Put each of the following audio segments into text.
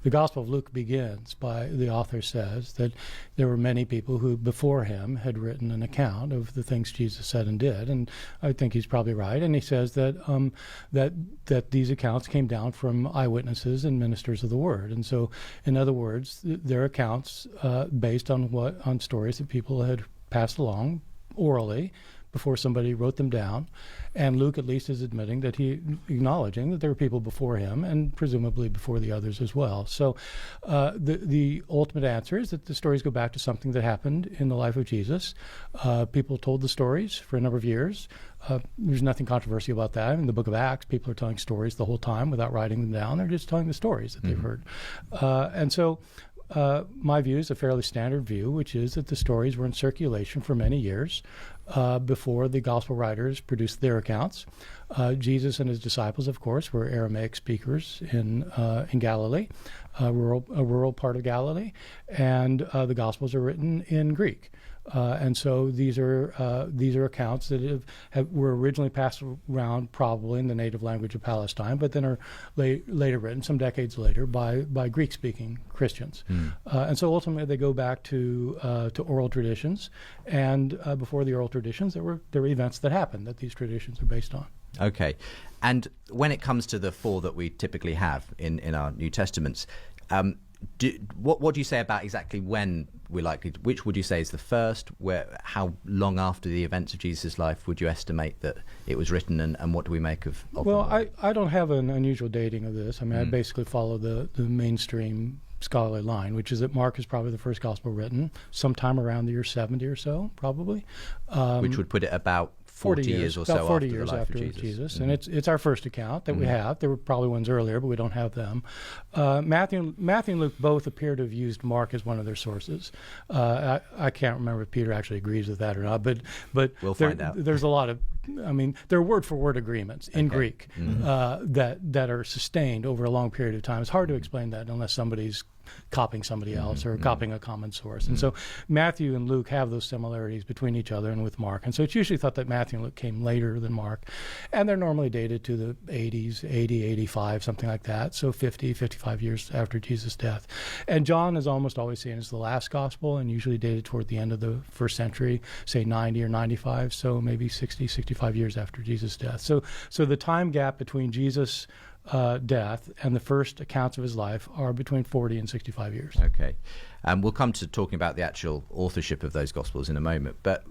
The Gospel of Luke begins by, the author says, that there were many people who before him had written an account of the things Jesus said and did, and I think he's probably right. And he says that that these accounts came down from eyewitnesses and ministers of the word. And so, in other words, they're accounts based on stories that people had passed along orally before somebody wrote them down. And Luke at least is admitting that acknowledging that there were people before him and presumably before the others as well. So the ultimate answer is that the stories go back to something that happened in the life of Jesus. People told the stories for a number of years. There's nothing controversial about that. In the book of Acts, people are telling stories the whole time without writing them down. They're just telling the stories that they've heard. And so my view is a fairly standard view, which is that the stories were in circulation for many years before the gospel writers produced their accounts. Jesus and his disciples, of course, were Aramaic speakers in Galilee, a rural part of Galilee, and the Gospels are written in Greek. And so these are accounts that were originally passed around probably in the native language of Palestine, but then are later written, some decades later, by Greek-speaking Christians. And so ultimately they go back to oral traditions, and before the oral traditions, there were events that happened that these traditions are based on. Okay. And when it comes to the four that we typically have in our New Testaments, what do you say about exactly when we're likely to, which would you say is the first? How long after the events of Jesus' life would you estimate that it was written, and what do we make of well, them? I don't have an unusual dating of this. I mean, I basically follow the mainstream scholarly line, which is that Mark is probably the first gospel written sometime around the year 70 or so, probably. Which would put it about 40 years or so about 40 after years the life after of Jesus. And it's our first account that we have. There were probably ones earlier, but we don't have them. Matthew and Luke both appear to have used Mark as one of their sources. I can't remember if Peter actually agrees with that or not, but we'll find out. There's a lot of, I mean, there are word-for-word agreements in Greek that are sustained over a long period of time. It's hard to explain that unless somebody's copying somebody else or copying a common source. And so Matthew and Luke have those similarities between each other and with Mark. And so it's usually thought that Matthew and Luke came later than Mark. And they're normally dated to the 80s, 80, 85, something like that. So 50, 55 years after Jesus' death. And John is almost always seen as the last gospel and usually dated toward the end of the first century, say 90 or 95. So maybe 60, 65 years after Jesus' death. So the time gap between Jesus' death and the first accounts of his life are between 40 and 65 years. Okay. We'll come to talking about the actual authorship of those Gospels in a moment, but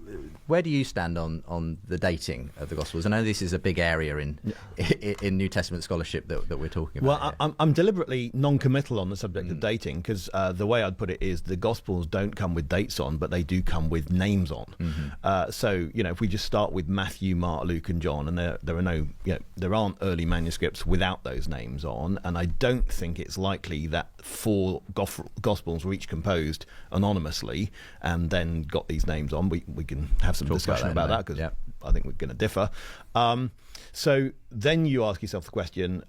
where do you stand on the dating of the Gospels? I know this is a big area in New Testament scholarship that we're talking about. Well, I'm deliberately non-committal on the subject of dating, because the way I'd put it is the Gospels don't come with dates on, but they do come with names on. So, if we just start with Matthew, Mark, Luke, and John, and there aren't early manuscripts without those names on, and I don't think it's likely that four Gospels were each composed anonymously and then got these names on. We can have some discussion about that, because I think we're going to differ. So then you ask yourself the question,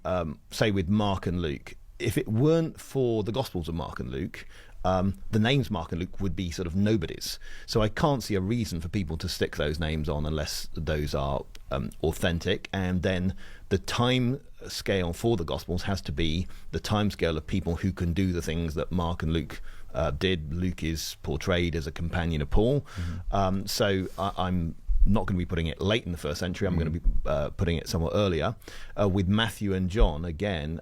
say with Mark and Luke, if it weren't for the Gospels of Mark and Luke, the names Mark and Luke would be sort of nobodies. So I can't see a reason for people to stick those names on unless those are authentic. And then the time scale for the Gospels has to be the time scale of people who can do the things that Mark and Luke did. Luke is portrayed as a companion of Paul. So I'm not going to be putting it late in the first century. I'm going to be putting it somewhat earlier. With Matthew and John, again,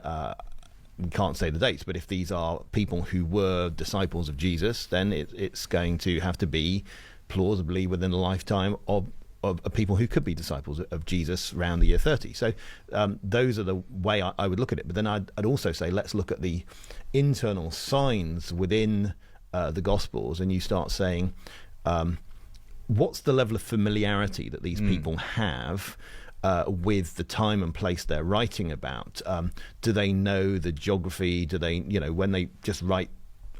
we can't say the dates, but if these are people who were disciples of Jesus, then it's going to have to be plausibly within the lifetime of people who could be disciples of Jesus around the year 30. So those are the way I would look at it. But then I'd also say, let's look at the internal signs within the Gospels, and you start saying, what's the level of familiarity that these people have with the time and place they're writing about? Do they know the geography? Do they, when they just write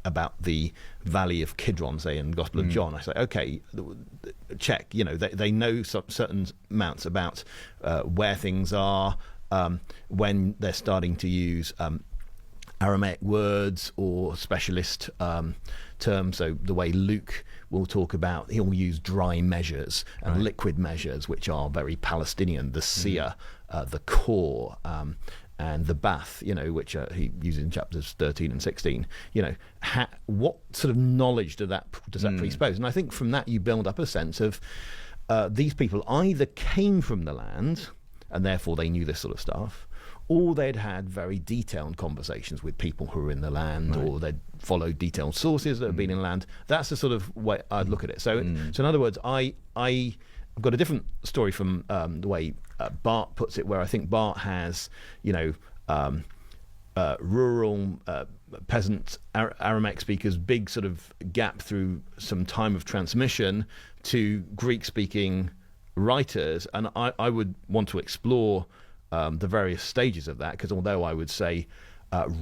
about the Valley of Kidron, say in the Gospel of John, I say, okay, check. They know certain amounts about where things are, when they're starting to use Aramaic words or specialist terms. So the way Luke will talk about, he'll use dry measures and liquid measures, which are very Palestinian, the seer, the core, and the bath, which he uses in chapters 13 and 16, what sort of knowledge does that presuppose? And I think from that you build up a sense of these people either came from the land and therefore they knew this sort of stuff, or they'd had very detailed conversations with people who were in the land, right, or they'd followed detailed sources that had been in land. That's the sort of way I'd look at it. So in other words, I've got a different story from the way Bart puts it, where I think Bart has, rural peasant Aramaic speakers, big sort of gap through some time of transmission to Greek-speaking writers, and I would want to explore the various stages of that, because although I would say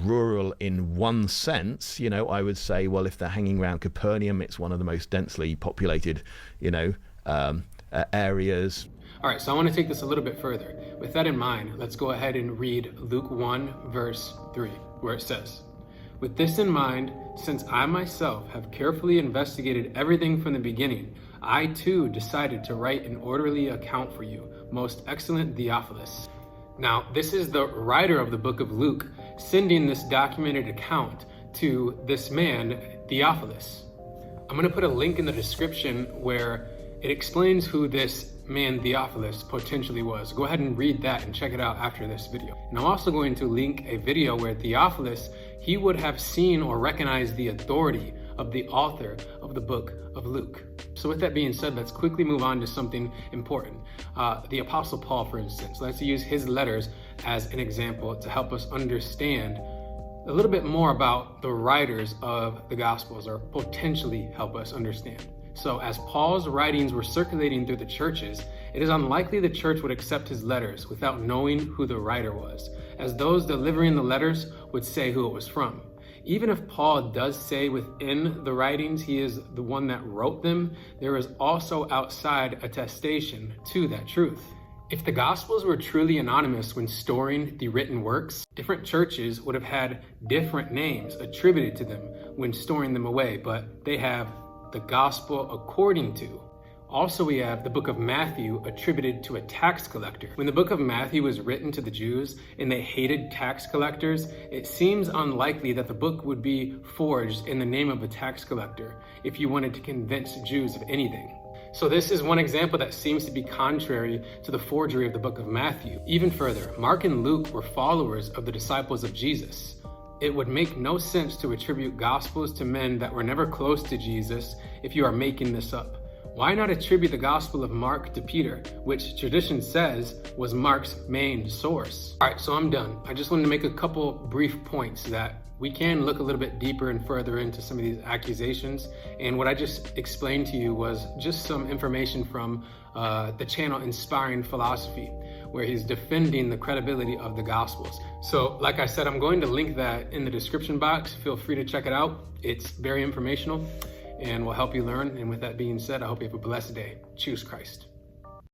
rural in one sense, I would say, well, if they're hanging around Capernaum, it's one of the most densely populated, areas. All right, so I want to take this a little bit further. With that in mind, let's go ahead and read Luke 1, verse 3, where it says, "With this in mind, since I myself have carefully investigated everything from the beginning, I too decided to write an orderly account for you, most excellent Theophilus." Now, this is the writer of the book of Luke sending this documented account to this man, Theophilus. I'm going to put a link in the description where it explains who this man Theophilus potentially was. Go ahead and read that and check it out after this video. And I'm also going to link a video where Theophilus, he would have seen or recognized the authority of the author of the book of Luke. So with that being said, let's quickly move on to something important. The Apostle Paul, for instance, let's use his letters as an example to help us understand a little bit more about the writers of the Gospels, or potentially help us understand. So as Paul's writings were circulating through the churches, it is unlikely the church would accept his letters without knowing who the writer was, as those delivering the letters would say who it was from. Even if Paul does say within the writings he is the one that wrote them, there is also outside attestation to that truth. If the Gospels were truly anonymous when storing the written works, different churches would have had different names attributed to them when storing them away, but they have the Gospel according to. Also, we have the book of Matthew attributed to a tax collector. When the book of Matthew was written to the Jews and they hated tax collectors, it seems unlikely that the book would be forged in the name of a tax collector if you wanted to convince Jews of anything. So this is one example that seems to be contrary to the forgery of the book of Matthew. Even further, Mark and Luke were followers of the disciples of Jesus. It would make no sense to attribute Gospels to men that were never close to Jesus if you are making this up. Why not attribute the Gospel of Mark to Peter, which tradition says was Mark's main source? All right, so I'm done. I just wanted to make a couple brief points that we can look a little bit deeper and further into some of these accusations. And what I just explained to you was just some information from the channel Inspiring Philosophy, where he's defending the credibility of the Gospels. So like I said, I'm going to link that in the description box. Feel free to check it out. It's very informational and will help you learn. And with that being said, I hope you have a blessed day. Choose Christ.